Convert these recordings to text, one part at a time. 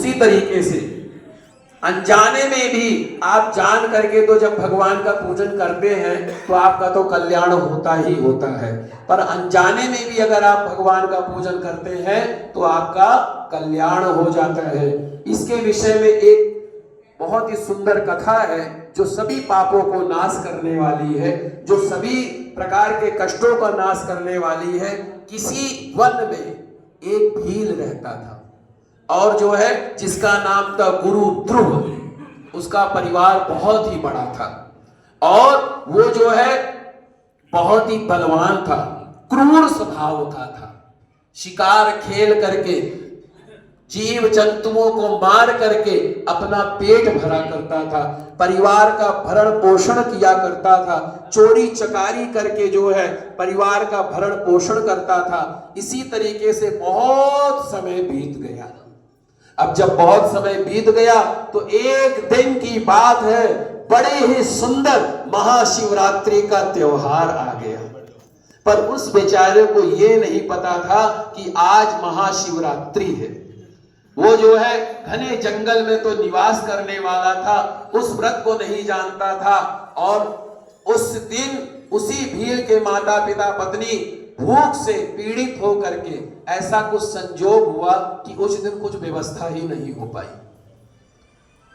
उसी तरीके से अनजाने में भी आप जान करके तो जब भगवान का पूजन करते हैं तो आपका तो कल्याण होता ही होता है, पर अनजाने में भी अगर आप भगवान का पूजन करते हैं तो आपका कल्याण हो जाता है। इसके विषय में एक बहुत ही सुंदर कथा है जो सभी पापों को नाश करने वाली है, जो सभी प्रकार के कष्टों का नाश करने वाली है। किसी वन में एक भील रहता था और जो है जिसका नाम था गुरु ध्रुव। उसका परिवार बहुत ही बड़ा था और वो जो है बहुत ही बलवान था, क्रूर स्वभाव का था। शिकार खेल करके जीव जंतुओं को मार करके अपना पेट भरा करता था, परिवार का भरण पोषण किया करता था, चोरी चकारी करके जो है परिवार का भरण पोषण करता था। इसी तरीके से बहुत समय बीत गया। अब जब बहुत समय बीत गया तो एक दिन की बात है, बड़े ही सुंदर महाशिवरात्रि का त्योहार आ गया, पर उस बेचारे को ये नहीं पता था कि आज महाशिवरात्रि है। वो जो है घने जंगल में तो निवास करने वाला था, उस व्रत को नहीं जानता था। और उस दिन उसी भील के माता पिता पत्नी भूख से पीड़ित हो करके ऐसा कुछ संजोग हुआ कि उस दिन कुछ व्यवस्था ही नहीं हो पाई।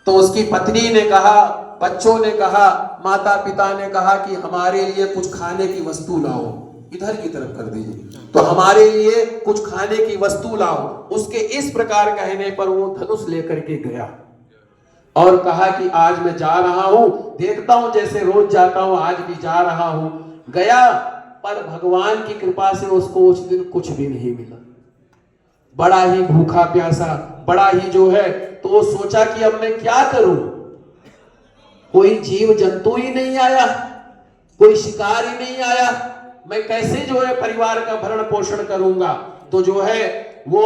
तो उसकी पत्नी ने कहा, बच्चों ने कहा, माता पिता ने कहा कि हमारे लिए कुछ खाने की वस्तु लाओ, इधर की तरफ कर दीजिए, तो हमारे लिए कुछ खाने की वस्तु लाओ। उसके इस प्रकार कहने पर वो धनुष लेकर के गया और कहा कि आज मैं जा रहा हूं, देखता हूं जैसे रोज जाता हूं आज भी जा रहा हूं। गया, पर भगवान की कृपा से उसको उस दिन कुछ भी नहीं मिला। बड़ा ही भूखा प्यासा, बड़ा ही जो है, तो वो सोचा कि अब मैं क्या करूं, कोई जीव जंतु ही नहीं आया, कोई शिकार ही नहीं आया, मैं कैसे जो है परिवार का भरण पोषण करूंगा। तो जो है वो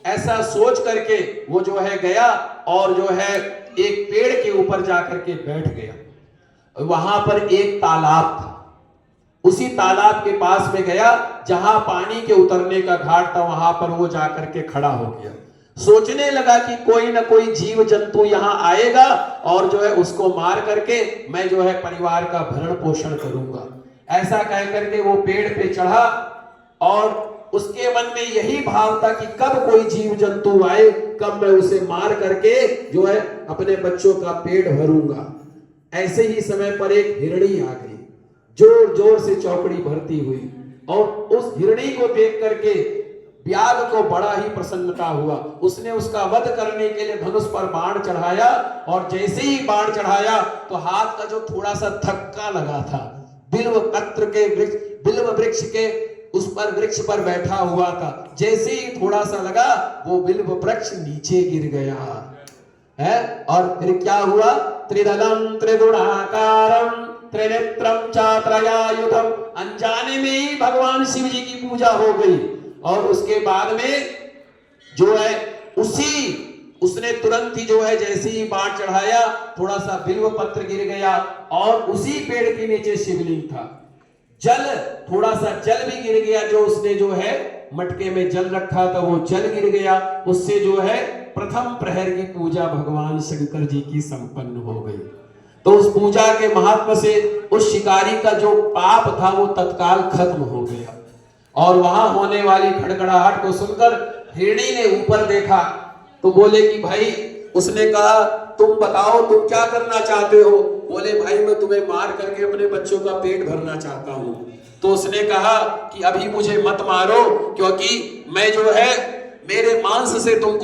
ऐसा सोच करके वो जो है गया और जो है एक पेड़ के ऊपर जाकर के बैठ गया। वहां पर एक तालाब था, उसी तालाब के पास में गया जहां पानी के उतरने का घाट था, वहां पर वो जाकर के खड़ा हो गया। सोचने लगा कि कोई ना कोई जीव जंतु यहाँ आएगा और जो है उसको मार करके मैं जो है परिवार का भरण पोषण करूंगा। ऐसा कह करके वो पेड़ पे चढ़ा और उसके मन में यही भाव था कि कब कोई जीव जंतु आए, कब मैं उसे मार करके जो है अपने बच्चों का पेट भरूंगा। ऐसे ही समय पर एक हिरणी आ गई, जोर जोर से चौकड़ी भरती हुई, और उस हिरणी को देख करके व्याध को बड़ा ही प्रसन्नता हुआ। उसने उसका वध करने के लिए धनुष पर बाण चढ़ाया और जैसे ही बाण चढ़ाया तो हाथ का जो थोड़ा सा धक्का लगा था, बिल्व पत्र के वृक्ष, बिल्व वृक्ष के उस पर वृक्ष पर बैठा हुआ था, जैसे ही थोड़ा सा लगा वो बिल्व वृक्ष नीचे गिर गया है। और फिर क्या हुआ, त्रिदलम त्रिगुणाकारम त्रिनेत्रम चात्रयायुधम, अनजाने में ही भगवान शिव जी की पूजा हो गई। और उसके बाद में जो है उसने तुरंत ही जो है जैसे ही बाण चढ़ाया थोड़ा सा बिल्व पत्र गिर गया और उसी पेड़ के नीचे शिवलिंग था। जल, थोड़ा सा जल भी गिर गया, जो उसने जो है मटके में जल रखा था वो जल गिर गया। उससे जो है प्रथम प्रहर की पूजा भगवान शंकर जी की संपन्न हो गई। तो उस पूजा के महात्म से उस शिकारी का जो पाप था वो तत्काल खत्म हो गया। और वहां होने वाली खड़खड़ाहट को सुनकर हिरणी ने ऊपर देखा तो बोले कि भाई, उसने कहा तुम बताओ तुम क्या करना चाहते हो। बोले भाई मैं तुम्हें मार करके अपने बच्चों का पेट भरना चाहता हूं। तो उसने कहा कि अभी मुझे मत मारो, क्योंकि मैं जो है मेरे मांस से तुमको